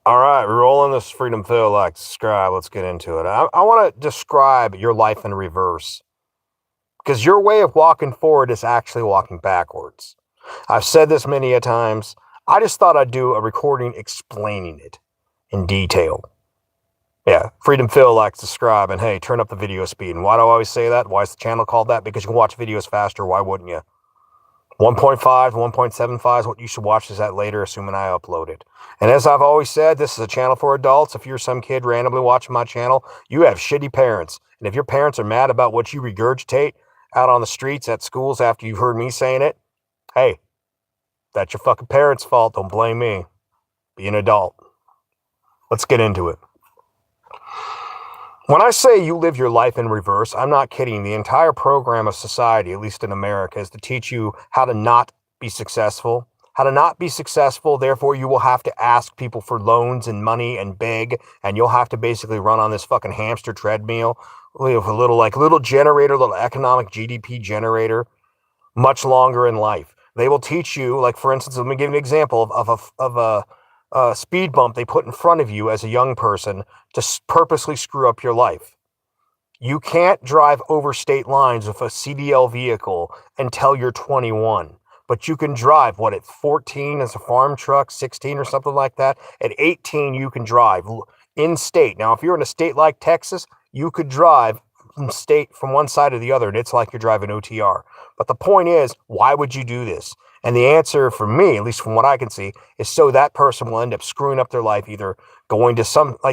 All right, we're rolling this Freedom Phil. Like, subscribe. Let's get into it. I want to describe your life in reverse because your way of walking forward is actually walking backwards. I've said this many a times. I just thought I'd do a recording explaining it in detail. Yeah, Freedom Phil, like, subscribe, and hey, turn up the video speed. And why do I always say that? Why is the channel called that? Because you can watch videos faster. Why wouldn't you? 1.5 to 1.75 is what you should watch this at later, assuming I upload it. And as I've always said, this is a channel for adults. If you're some kid randomly watching my channel, you have shitty parents. And if your parents are mad about what you regurgitate out on the streets at schools after you've heard me saying it, hey, that's your fucking parents' fault. Don't blame me. Be an adult. Let's get into it. When I say you live your life in reverse, I'm not kidding. The entire program of society, at least in America, is to teach you how to not be successful. How to not be successful, therefore you will have to ask people for loans and money and beg, and you'll have to basically run on this fucking hamster treadmill with a little generator, little economic GDP generator, much longer in life. They will teach you, like, for instance, let me give you an example of a speed bump they put in front of you as a young person to purposely screw up your life. You can't drive over state lines with a CDL vehicle until you're 21. But you can drive, at 14 as a farm truck, 16 or something like that. At 18, you can drive in state. Now, if you're in a state like Texas, you could drive from one side to the other, and it's like you're driving OTR. But the point is, why would you do this? And the answer for me, at least from what I can see, is so that person will end up screwing up their life, either going to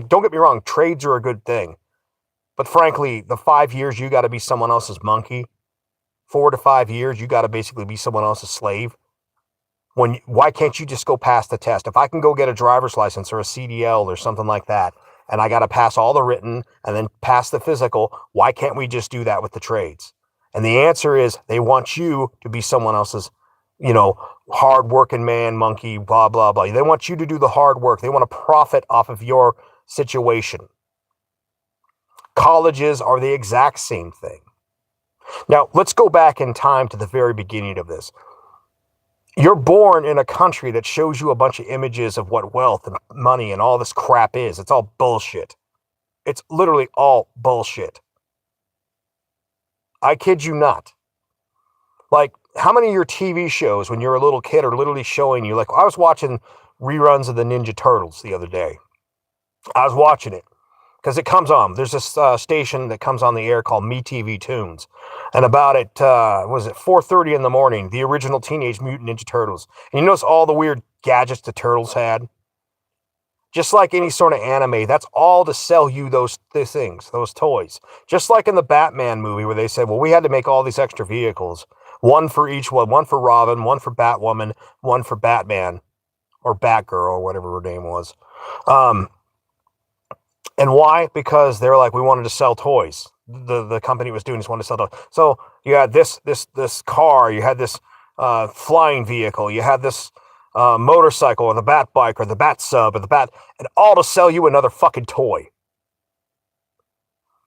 don't get me wrong, trades are a good thing. But frankly, the 5 years you got to be someone else's monkey, 4 to 5 years, you got to basically be someone else's slave. Why can't you just go pass the test? If I can go get a driver's license or a CDL or something like that, and I got to pass all the written and then pass the physical, why can't we just do that with the trades? And the answer is they want you to be someone else's, hard-working man, monkey, blah, blah, blah. They want you to do the hard work. They want to profit off of your situation. Colleges are the exact same thing. Now, let's go back in time to the very beginning of this. You're born in a country that shows you a bunch of images of what wealth and money and all this crap is. It's all bullshit. It's literally all bullshit. I kid you not. Like, how many of your TV shows when you're a little kid are literally showing you, like, I was watching reruns of the Ninja Turtles the other day. I was watching it because it comes on. There's this station that comes on the air called MeTV Tunes. And about it, 4:30 in the morning, the original Teenage Mutant Ninja Turtles. And you notice all the weird gadgets the Turtles had? Just like any sort of anime, that's all to sell you those things, those toys. Just like in the Batman movie where they said, well, we had to make all these extra vehicles. One for each one for Robin, one for Batwoman, one for Batman, or Batgirl, or whatever her name was. And why? Because they're like, we wanted to sell toys. The company was doing this, wanted to sell toys. So you had this car, you had this flying vehicle, you had this motorcycle, or the Bat Bike, or the Bat Sub, or the Bat, and all to sell you another fucking toy.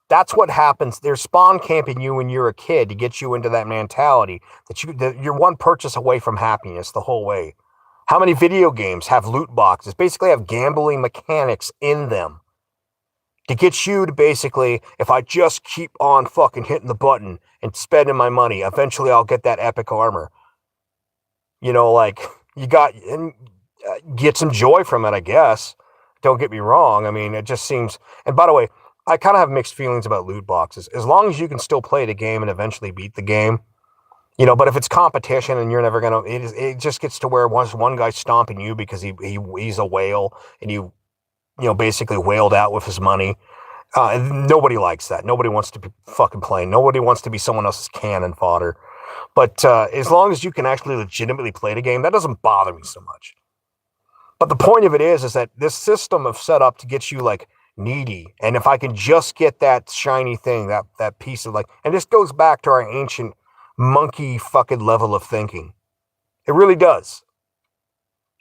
That's what happens. They're spawn camping you when you're a kid to get you into that mentality that you're one purchase away from happiness the whole way. How many video games have loot boxes? Basically have gambling mechanics in them to get you to basically, if I just keep on fucking hitting the button and spending my money, eventually I'll get that epic armor. And get some joy from it, I guess. Don't get me wrong. I mean, it just seems, and by the way, I kind of have mixed feelings about loot boxes. As long as you can still play the game and eventually beat the game, but if it's competition and you're never going to, it just gets to where once one guy's stomping you because he's a whale and you basically whaled out with his money. And nobody likes that. Nobody wants to be fucking playing. Nobody wants to be someone else's cannon fodder. But as long as you can actually legitimately play the game, that doesn't bother me so much. But the point of it is that this system of set up to get you like needy. And if I can just get that shiny thing, that piece of and this goes back to our ancient monkey fucking level of thinking. It really does.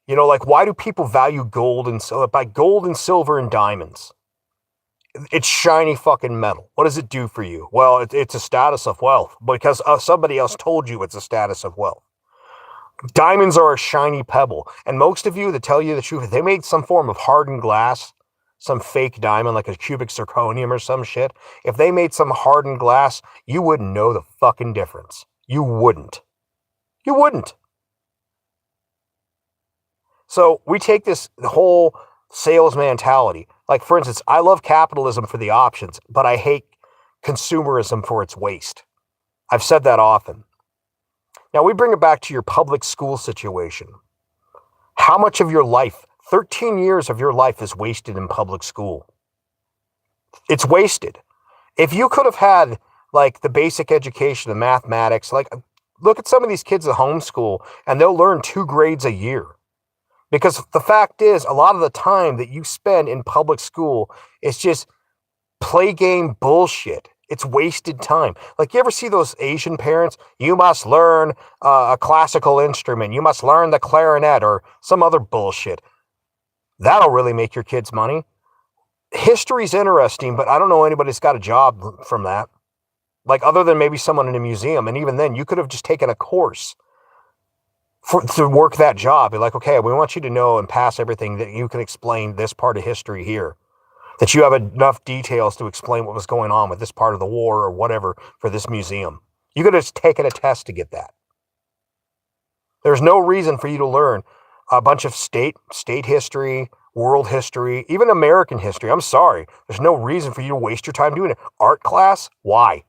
Why do people value gold and silver? By gold and silver and diamonds. It's shiny fucking metal. What does it do for you? Well, it's a status of wealth because somebody else told you it's a status of wealth. Diamonds are a shiny pebble. And most of you that tell you the truth, if they made some form of hardened glass, some fake diamond like a cubic zirconium or some shit, if they made some hardened glass, you wouldn't know the fucking difference. You wouldn't. You wouldn't. So we take this whole sales mentality. Like, for instance, I love capitalism for the options, but I hate consumerism for its waste. I've said that often. Now we bring it back to your public school situation. How much of your life, 13 years of your life, is wasted in public school? It's wasted. If you could have had like the basic education of mathematics, like look at some of these kids at homeschool and they'll learn 2 grades a year. Because the fact is, a lot of the time that you spend in public school is just play game bullshit. It's wasted time. Like, you ever see those Asian parents? You must learn a classical instrument. You must learn the clarinet or some other bullshit. That'll really make your kids money. History's interesting, but I don't know anybody's got a job from that. Like, other than maybe someone in a museum. And even then, you could have just taken a course to work that job. Be like, okay, we want you to know and pass everything that you can explain this part of history here. That you have enough details to explain what was going on with this part of the war or whatever for this museum. You could have taken a test to get that. There's no reason for you to learn a bunch of state history, world history, even American history. I'm sorry. There's no reason for you to waste your time doing it. Art class? Why?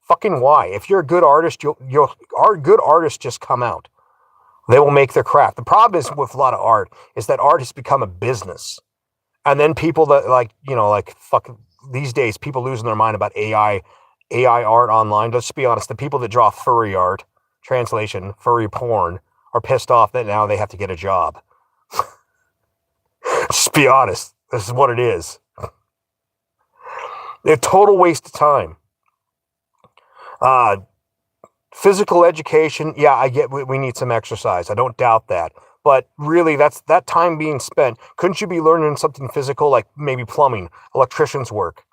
Fucking why? If you're a good artist, good artists just come out. They will make their craft. The problem is with a lot of art is that art has become a business. And then people that these days, people losing their mind about AI art online. Let's be honest, the people that draw furry art, translation, furry porn, are pissed off that now they have to get a job. Just be honest. This is what it is. A total waste of time. Physical education, yeah, I get we need some exercise. I don't doubt that. But really, that's that time being spent. Couldn't you be learning something physical, like maybe plumbing, electrician's work?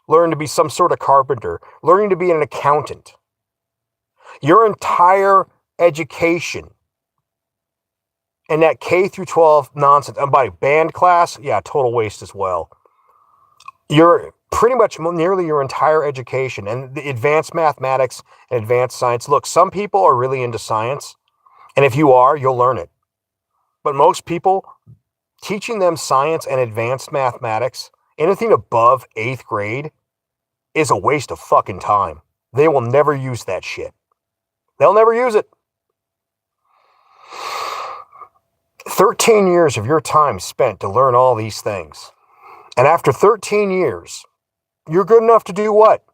Learn to be some sort of carpenter. Learning to be an accountant. Your entire education and that K through 12 nonsense. And by band class, yeah, total waste as well. You're pretty much nearly your entire education and the advanced mathematics and advanced science. Look, some people are really into science. And if you are, you'll learn it. But most people, teaching them science and advanced mathematics, anything above 8th grade, is a waste of fucking time. They will never use that shit. They'll never use it. 13 years of your time spent to learn all these things. And after 13 years, you're good enough to do what?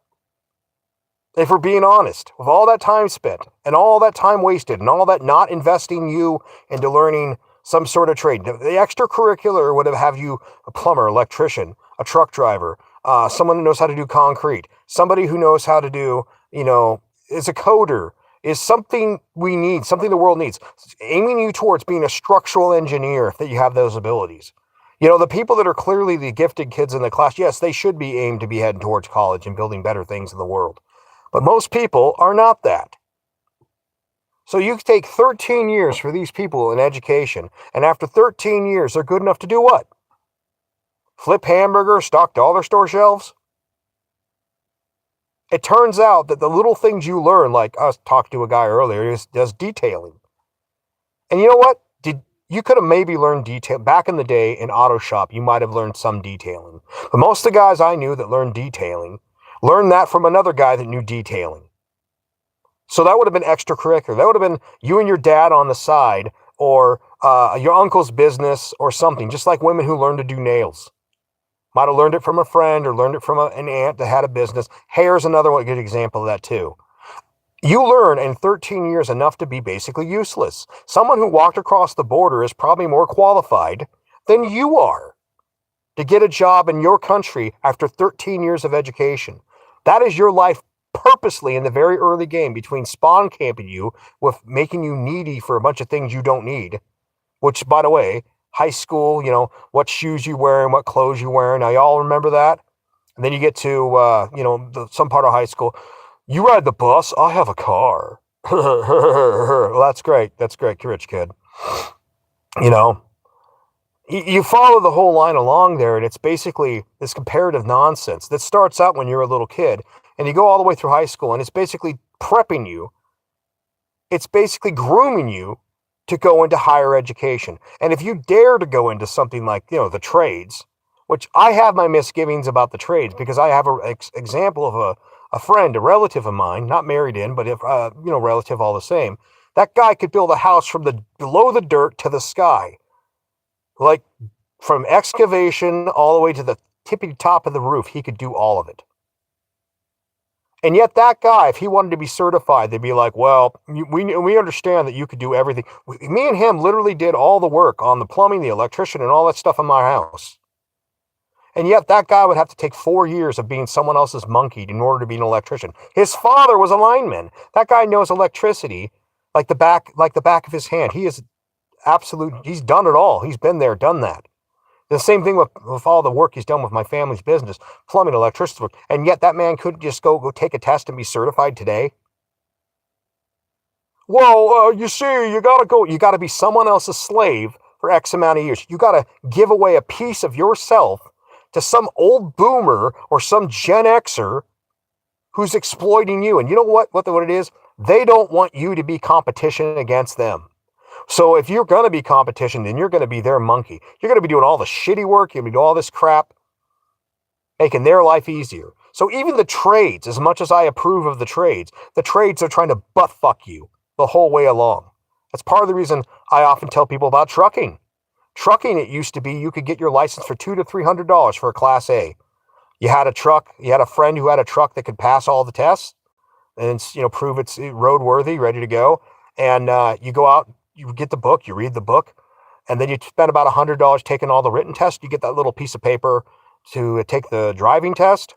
If we're being honest, with all that time spent and all that time wasted and all that not investing you into learning some sort of trade, the extracurricular would have you a plumber, electrician, a truck driver, someone who knows how to do concrete, somebody who knows how to do, is a coder, is something we need, something the world needs, aiming you towards being a structural engineer if that you have those abilities. The people that are clearly the gifted kids in the class, yes, they should be aimed to be heading towards college and building better things in the world. But most people are not that. So you take 13 years for these people in education, and after 13 years, they're good enough to do what? Flip hamburgers, stock dollar store shelves? It turns out that the little things you learn, like I was talking to a guy earlier, does detailing. And you know what? You could have maybe learned detail. Back in the day in auto shop, you might have learned some detailing. But most of the guys I knew that learned detailing learned that from another guy that knew detailing. So that would have been extracurricular. That would have been you and your dad on the side, or your uncle's business or something, just like women who learn to do nails. Might have learned it from a friend or learned it from an aunt that had a business. Hair is another good example of that too. You learn in 13 years enough to be basically useless. Someone who walked across the border is probably more qualified than you are to get a job in your country after 13 years of education. That is your life purposely in the very early game between spawn camping you with making you needy for a bunch of things you don't need, which, by the way, high school, what shoes you wearing, what clothes you wearing. Now, y'all remember that? And then you get to, some part of high school. You ride the bus, I have a car. Well, that's great. That's great, rich kid. You know, you follow the whole line along there, and it's basically this comparative nonsense that starts out when you're a little kid, and you go all the way through high school, and it's basically prepping you. It's basically grooming you to go into higher education. And if you dare to go into something like, the trades, which I have my misgivings about the trades because I have an example of a friend, a relative of mine, not married in, but if, relative all the same. That guy could build a house from the below the dirt to the sky, like from excavation all the way to the tippy top of the roof. He could do all of it. And yet that guy, if he wanted to be certified, they'd be like, well, we understand that you could do everything. Me and him literally did all the work on the plumbing, the electrician, and all that stuff in my house. And yet that guy would have to take 4 years of being someone else's monkey in order to be an electrician. His father was a lineman. That guy knows electricity like the back of his hand. He is he's done it all. He's been there, done that. The same thing with all the work he's done with my family's business, plumbing, electricity work. And yet that man couldn't just go take a test and be certified today. Well, you see, you got to be someone else's slave for X amount of years. You got to give away a piece of yourself to some old boomer or some Gen Xer who's exploiting you. And you know what it is? They don't want you to be competition against them. So if you're going to be competition, then you're going to be their monkey. You're going to be doing all the shitty work. You're going to do all this crap, making their life easier. So even the trades, as much as I approve of the trades are trying to butt fuck you the whole way along. That's part of the reason I often tell people about trucking. Trucking, it used to be you could get your license for $200 to $300 for a Class A. You had a truck. You had a friend who had a truck that could pass all the tests and prove it's roadworthy, ready to go. And you go out. You get the book, you read the book, and then you spend about $100 taking all the written tests. You get that little piece of paper to take the driving test.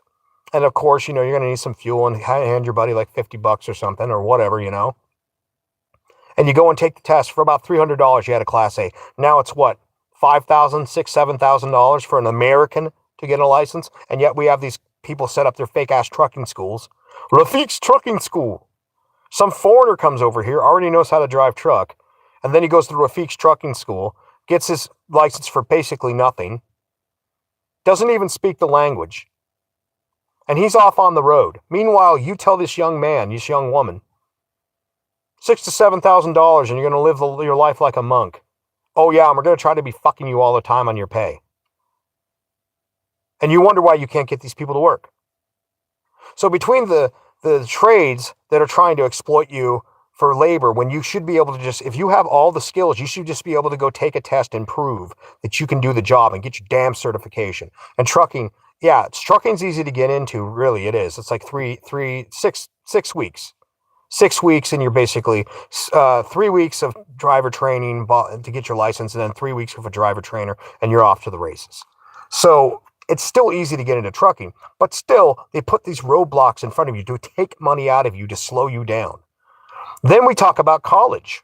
And of course, you're going to need some fuel and hand your buddy like $50 or something or whatever, And you go and take the test for about $300. You had a Class A. Now it's what? $5,000, $6,000, $7,000 for an American to get a license. And yet we have these people set up their fake ass trucking schools. Rafiq's Trucking School. Some foreigner comes over here, already knows how to drive truck. And then he goes to Rafiq's Trucking School, gets his license for basically nothing, doesn't even speak the language, and he's off on the road. Meanwhile, you tell this young man, this young woman, $6,000 to $7,000, and you're going to live your life like a monk. Oh yeah, and we're going to try to be fucking you all the time on your pay. And you wonder why you can't get these people to work. So between the trades that are trying to exploit you for labor, when you should be able to just, if you have all the skills, you should just be able to go take a test and prove that you can do the job and get your damn certification. And trucking, trucking's easy to get into, really, it is. It's like 6 weeks. 6 weeks, and you're basically 3 weeks of driver training to get your license, and then 3 weeks with a driver trainer, and you're off to the races. So it's still easy to get into trucking, but still, they put these roadblocks in front of you to take money out of you, to slow you down. Then we talk about college.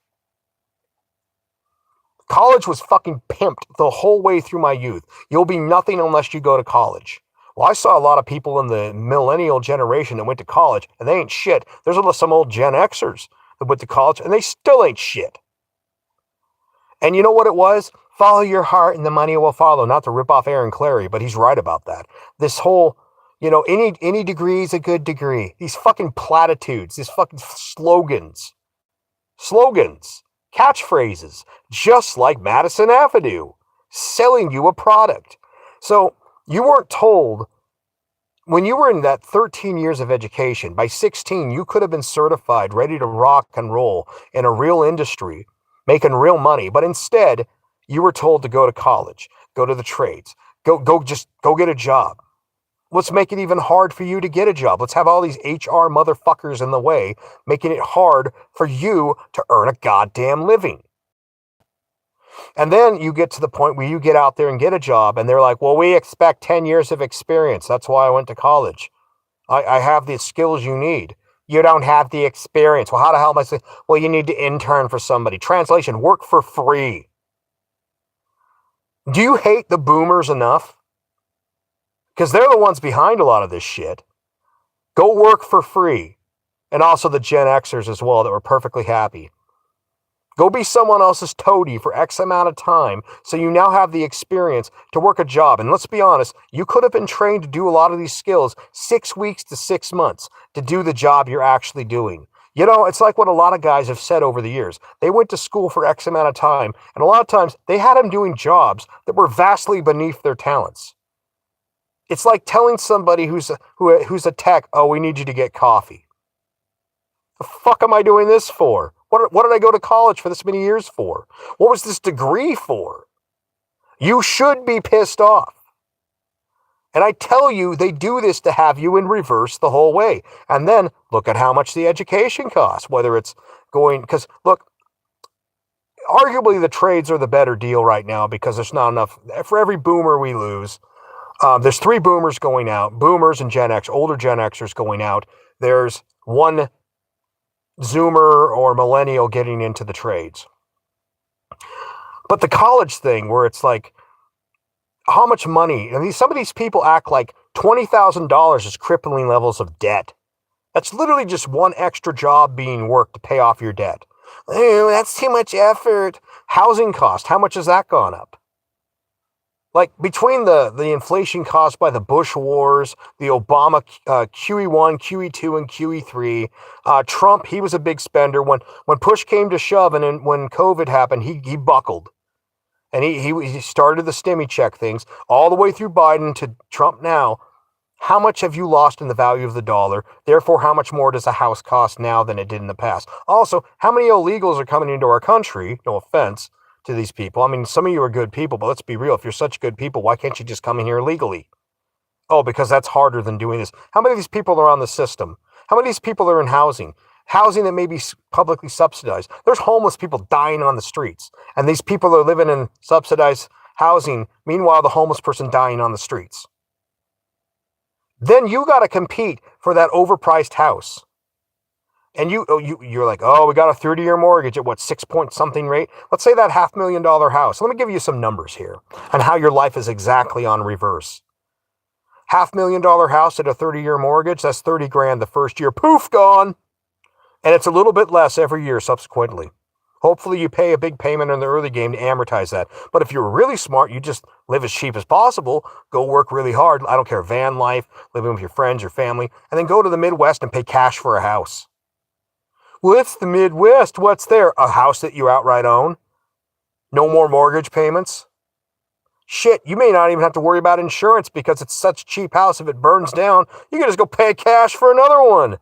College was fucking pimped the whole way through my youth. You'll be nothing unless you go to college. Well, I saw a lot of people in the millennial generation that went to college, and they ain't shit. There's some old Gen Xers that went to college, and they still ain't shit. And you know what it was? Follow your heart and the money will follow. Not to rip off Aaron Clarey, but he's right about that. This whole, any degree is a good degree. These fucking platitudes, these fucking slogans, catchphrases, just like Madison Avenue, selling you a product. So you weren't told, when you were in that 13 years of education, by 16, you could have been certified, ready to rock and roll in a real industry, making real money. But instead, you were told to go to college, go to the trades, go get a job. Let's make it even hard for you to get a job. Let's have all these HR motherfuckers in the way, making it hard for you to earn a goddamn living. And then you get to the point where you get out there and get a job, and they're like, well, we expect 10 years of experience. That's why I went to college. I have the skills you need. You don't have the experience. Well, how the hell am I saying? Well, you need to intern for somebody. Translation, work for free. Do you hate the boomers enough? Because they're the ones behind a lot of this shit. Go work for free. And also the Gen Xers as well that were perfectly happy. Go be someone else's toady for X amount of time so you now have the experience to work a job. And let's be honest, you could have been trained to do a lot of these skills 6 weeks to 6 months to do the job you're actually doing. You know, it's like what a lot of guys have said over the years. They went to school for X amount of time, and a lot of times they had them doing jobs that were vastly beneath their talents. It's like telling somebody who's a tech, oh, we need you to get coffee. The fuck am I doing this for? What did I go to college for this many years for? What was this degree for? You should be pissed off. And I tell you, they do this to have you in reverse the whole way. And then look at how much the education costs, whether it's going, because look, arguably the trades are the better deal right now because there's not enough. For every boomer we lose, there's 3 boomers going out, boomers and Gen X, older Gen Xers going out. There's 1 Zoomer or millennial getting into the trades. But the college thing where it's like, how much money? And some of these people act like $20,000 is crippling levels of debt. That's literally just one extra job being worked to pay off your debt. Oh, that's too much effort. Housing cost, how much has that gone up? Like between the inflation caused by the Bush wars, the Obama QE1, QE2, and QE3, Trump, he was a big spender. When push came to shove and when COVID happened, he buckled. And he started the stimmy check things all the way through Biden to Trump now. How much have you lost in the value of the dollar? Therefore, how much more does a house cost now than it did in the past? Also, how many illegals are coming into our country? No offense to these people. I mean, some of you are good people, but let's be real. If you're such good people, why can't you just come in here illegally? Oh, because that's harder than doing this. How many of these people are on the system? How many of these people are in housing? Housing that may be publicly subsidized. There's homeless people dying on the streets, and these people are living in subsidized housing. Meanwhile, the homeless person dying on the streets. Then you got to compete for that overpriced house. And you're like, oh, we got a 30-year mortgage at what, 6 point something rate? Let's say that $500,000 house. Let me give you some numbers here on how your life is exactly on reverse. $500,000 house at a 30-year mortgage, that's 30 grand the first year. Poof, gone. And it's a little bit less every year subsequently. Hopefully you pay a big payment in the early game to amortize that. But if you're really smart, you just live as cheap as possible, go work really hard. I don't care, van life, living with your friends, your family, and then go to the Midwest and pay cash for a house. Well, it's the Midwest. What's there? A house that you outright own? No more mortgage payments? Shit, you may not even have to worry about insurance because it's such a cheap house. If it burns down, you can just go pay cash for another one.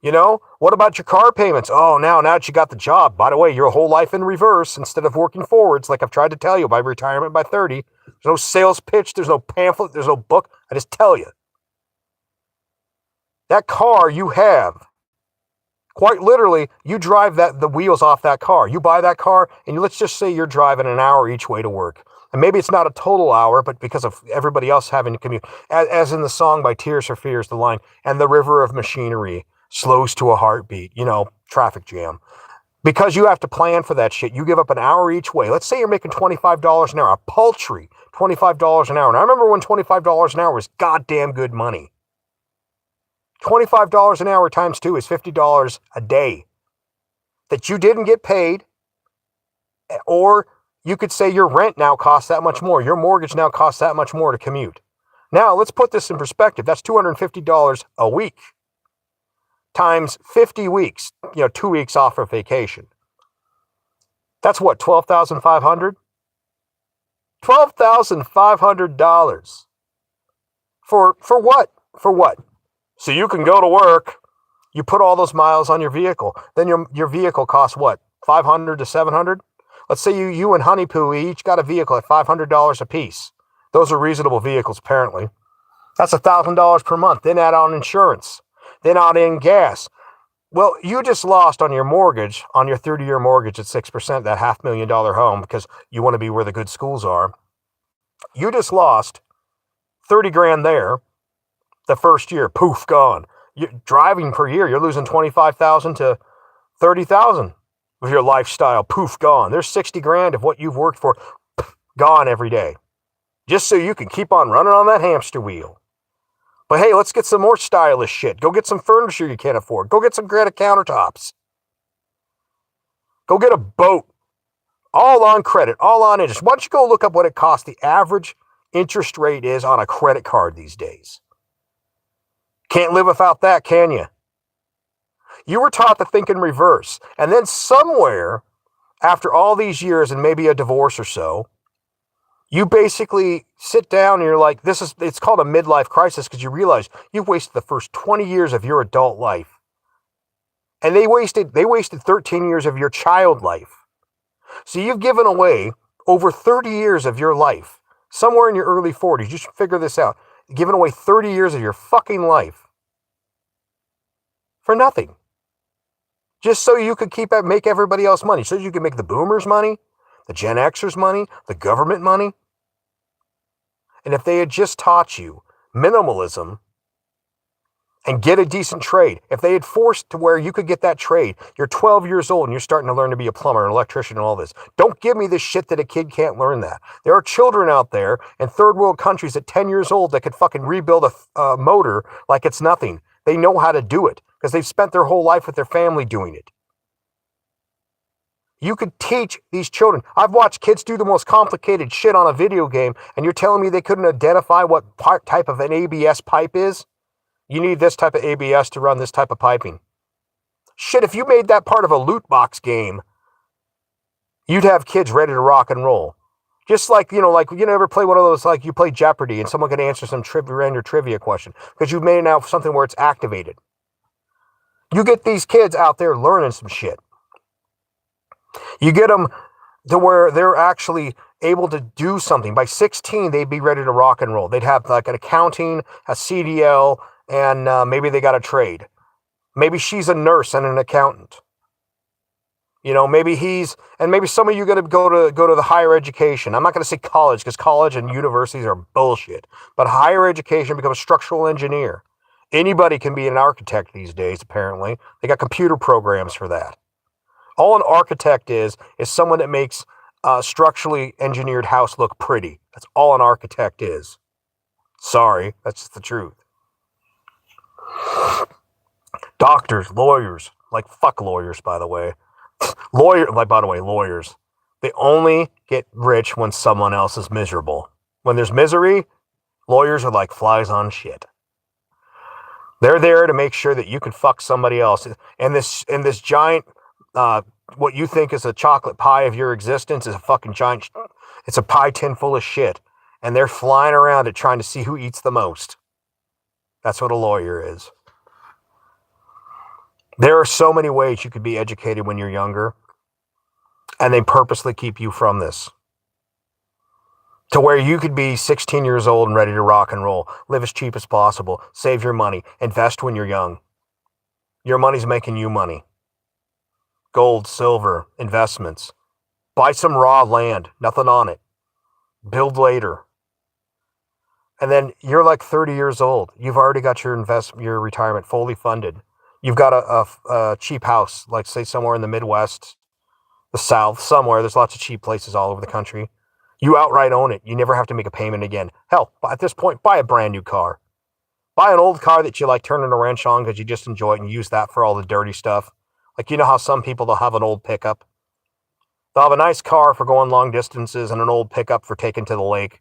You know, what about your car payments? Oh, now that you got the job. By the way, your whole life in reverse instead of working forwards, like I've tried to tell you, by retirement by 30. There's no sales pitch. There's no pamphlet. There's no book. I just tell you. That car you have, quite literally, you drive the wheels off that car. You buy that car, and let's just say you're driving an hour each way to work. And maybe it's not a total hour, but because of everybody else having to commute. As in the song by Tears for Fears, the line, and the river of machinery slows to a heartbeat, traffic jam. Because you have to plan for that shit. You give up an hour each way. Let's say you're making $25 an hour, a paltry $25 an hour. And I remember when $25 an hour was goddamn good money. $25 an hour times 2 is $50 a day that you didn't get paid. Or you could say your rent now costs that much more. Your mortgage now costs that much more to commute. Now, let's put this in perspective. That's $250 a week times 50 weeks, 2 weeks off for vacation. That's what, $12,500? $12,500. For what? For what? So you can go to work, you put all those miles on your vehicle. Then your vehicle costs what? $500 to $700? Let's say you and Honey Poo each got a vehicle at $500 a piece. Those are reasonable vehicles, apparently. That's $1,000 per month. Then add on insurance. Then add in gas. Well, you just lost on your mortgage, on your 30-year mortgage at 6%, that $500,000 home, because you want to be where the good schools are. You just lost 30 grand there the first year. Poof, gone. You're driving per year, you're losing 25,000 to 30,000 with your lifestyle. Poof, gone. There's 60 grand of what you've worked for, gone every day. Just so you can keep on running on that hamster wheel. But hey, let's get some more stylish shit. Go get some furniture you can't afford. Go get some granite countertops. Go get a boat. All on credit, all on interest. Why don't you go look up what it costs, the average interest rate is on a credit card these days? Can't live without that, can you? You were taught to think in reverse. And then somewhere, after all these years and maybe a divorce or so, you basically sit down and you're like, it's called a midlife crisis because you realize you've wasted the first 20 years of your adult life. And they wasted 13 years of your child life. So you've given away over 30 years of your life, somewhere in your early 40s. You should figure this out. You've given away 30 years of your fucking life for nothing. Just so you could make everybody else money. So you could make the boomers money, the Gen Xers money, the government money. And if they had just taught you minimalism and get a decent trade, if they had forced to where you could get that trade, you're 12 years old and you're starting to learn to be a plumber, an electrician, and all this. Don't give me this shit that a kid can't learn that. There are children out there in third world countries at 10 years old that could fucking rebuild a motor like it's nothing. They know how to do it because they've spent their whole life with their family doing it. You could teach these children. I've watched kids do the most complicated shit on a video game, and you're telling me they couldn't identify what type of an ABS pipe is? You need this type of ABS to run this type of piping. Shit, if you made that part of a loot box game, you'd have kids ready to rock and roll. Just like you ever play one of those, like you play Jeopardy and someone can answer some random trivia question because you've made it now something where it's activated. You get these kids out there learning some shit. You get them to where they're actually able to do something. By 16, they'd be ready to rock and roll. They'd have like an accounting, a CDL, and maybe they got a trade. Maybe she's a nurse and an accountant. Maybe some of you got to go to the higher education. I'm not going to say college because college and universities are bullshit. But higher education, become a structural engineer. Anybody can be an architect these days, apparently. They got computer programs for that. All an architect is someone that makes a structurally engineered house look pretty. That's all an architect is. Sorry, that's just the truth. Doctors, lawyers, like fuck lawyers, by the way. Lawyers, they only get rich when someone else is miserable. When there's misery, lawyers are like flies on shit. They're there to make sure that you can fuck somebody else. And this giant, what you think is a chocolate pie of your existence is a fucking giant, it's a pie tin full of shit. And they're flying around it trying to see who eats the most. That's what a lawyer is. There are so many ways you could be educated when you're younger, and they purposely keep you from this. To where you could be 16 years old and ready to rock and roll, live as cheap as possible, save your money, invest when you're young. Your money's making you money. Gold, silver, investments. Buy some raw land, nothing on it. Build later. And then you're like 30 years old. You've already got your retirement fully funded. You've got a cheap house, like say somewhere in the Midwest, the South, somewhere. There's lots of cheap places all over the country. You outright own it. You never have to make a payment again. Hell, at this point, buy a brand new car. Buy an old car that you like turning a wrench on because you just enjoy it and use that for all the dirty stuff. Like, you know how some people, they'll have an old pickup. They'll have a nice car for going long distances and an old pickup for taking to the lake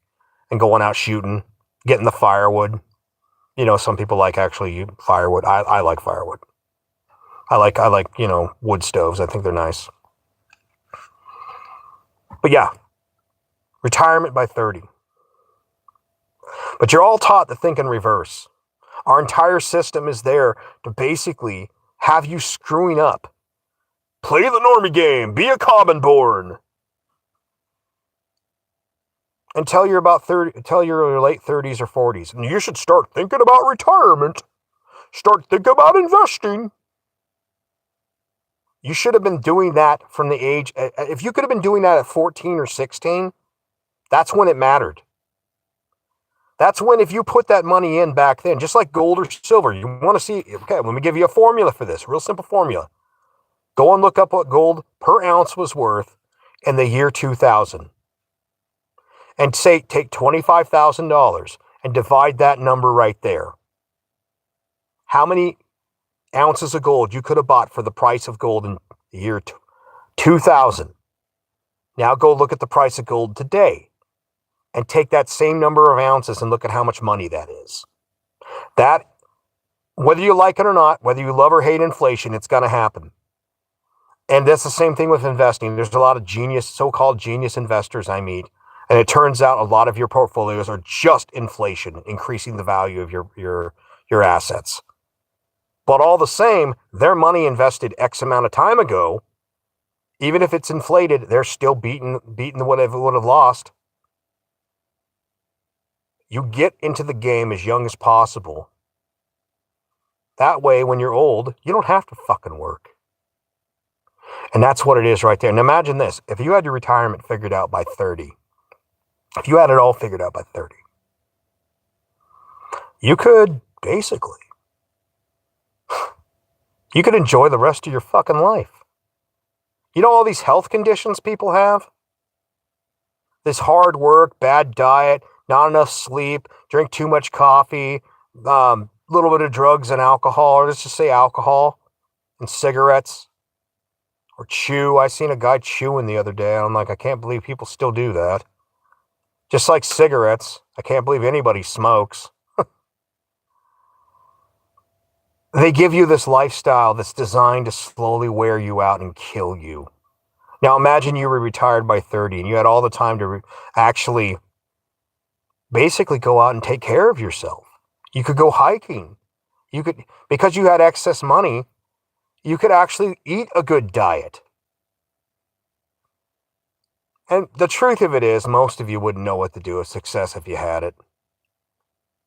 and going out shooting, getting the firewood. Some people like actually firewood. I like firewood. I like wood stoves. I think they're nice. But yeah, retirement by 30. But you're all taught to think in reverse. Our entire system is there to basically have you screwing up. Play the normie game. Be a common born. Until you're about 30, until you're late 30s or 40s. And you should start thinking about retirement. Start thinking about investing. You should have been doing that from the age, if you could have been doing that at 14 or 16, that's when it mattered. That's when, if you put that money in back then, just like gold or silver, you want to see, okay, let me give you a formula for this, real simple formula. Go and look up what gold per ounce was worth in the year 2000. And say, take $25,000 and divide that number right there. how many ounces of gold you could have bought for the price of gold in the year 2000. Now go look at the price of gold today and take that same number of ounces and look at how much money that is. That, whether you like it or not, whether you love or hate inflation, it's going to happen. And that's the same thing with investing. There's a lot of so-called genius investors I meet. And it turns out a lot of your portfolios are just inflation, increasing the value of your assets. But all the same, their money invested X amount of time ago, even if it's inflated, they're still beating whatever would have lost. You get into the game as young as possible. That way, when you're old, you don't have to fucking work. And that's what it is right there. And imagine this. If you had your retirement figured out by 30, if you had it all figured out by 30, you could basically, you could enjoy the rest of your fucking life. You know all these health conditions people have? This hard work, bad diet, not enough sleep, drink too much coffee, little bit of drugs and alcohol, or let's just say alcohol and cigarettes, or chew. I seen a guy chewing the other day, and I'm like, I can't believe people still do that. Just like cigarettes, I can't believe anybody smokes. They give you this lifestyle that's designed to slowly wear you out and kill you. Now imagine you were retired by 30 and you had all the time to actually basically go out and take care of yourself. You could go hiking. You could, because you had excess money, you could actually eat a good diet. And the truth of it is, most of you wouldn't know what to do with success if you had it.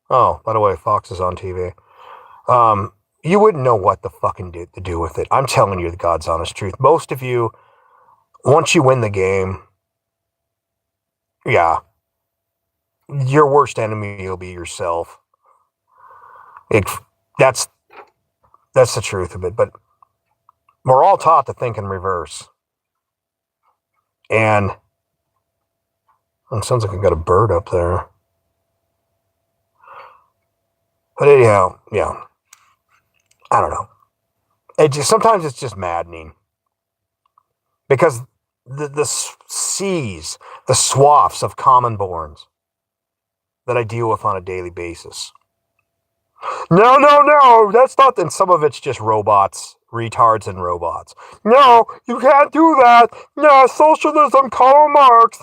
Oh, by the way, Fox is on TV. You wouldn't know what the fucking to do with it. I'm telling you the God's honest truth. Most of you, once you win the game, yeah, your worst enemy will be yourself. That's the truth of it. But we're all taught to think in reverse. And it sounds like I got a bird up there. But anyhow, yeah, I don't know. Sometimes it's just maddening. Because the seas, the swaths of common borns that I deal with on a daily basis. No, that's not, and some of it's just robots, retards and robots. No, you can't do that. No, socialism, Karl Marx.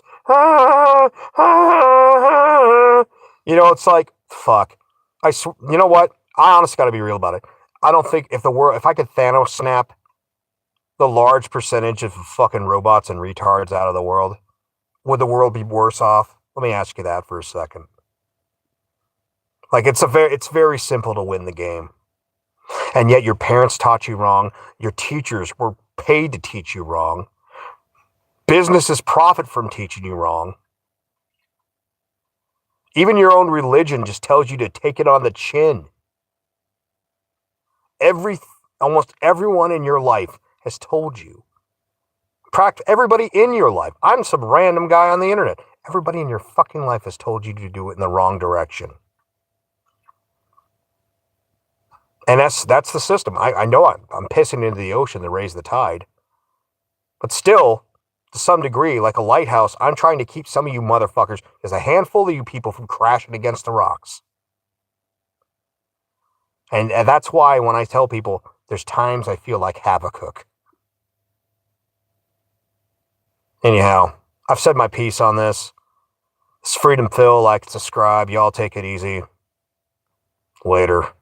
You know, it's like, fuck. You know what? I honestly got to be real about it. I don't think if I could Thanos snap the large percentage of fucking robots and retards out of the world, would the world be worse off? Let me ask you that for a second. Like, it's very simple to win the game. And yet your parents taught you wrong. Your teachers were paid to teach you wrong. Businesses profit from teaching you wrong. Even your own religion just tells you to take it on the chin. Almost everyone in your life has told you. Everybody in your life. I'm some random guy on the internet. Everybody in your fucking life has told you to do it in the wrong direction. And that's the system. I know I'm pissing into the ocean to raise the tide. But still, to some degree, like a lighthouse, I'm trying to keep some of you motherfuckers, there's a handful of you people, from crashing against the rocks. And that's why when I tell people, there's times I feel like Habakkuk. Anyhow, I've said my piece on this. It's Freedom Phil. Like, subscribe. Y'all take it easy. Later.